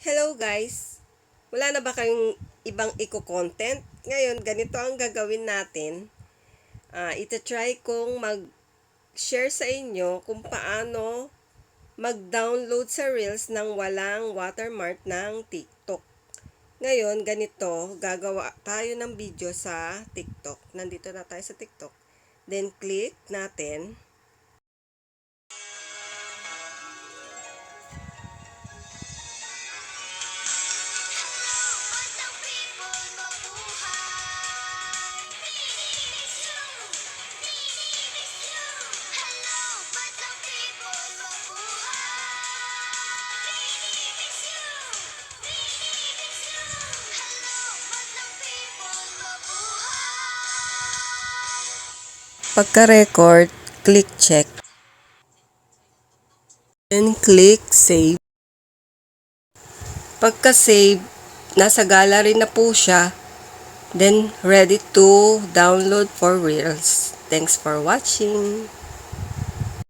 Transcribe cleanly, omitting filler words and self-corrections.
Hello guys! Wala na ba kayong ibang eco-content? Ngayon, ganito ang gagawin natin. Ita-try kong mag-share sa inyo kung paano mag-download sa Reels ng walang watermark ng TikTok. Ngayon, ganito, gagawa tayo ng video sa TikTok. Nandito na tayo sa TikTok. Then, click natin. Pagka-record, click check. Then click save. Pagka-save, nasa gallery na po siya. Then ready to download for Reels. Thanks for watching.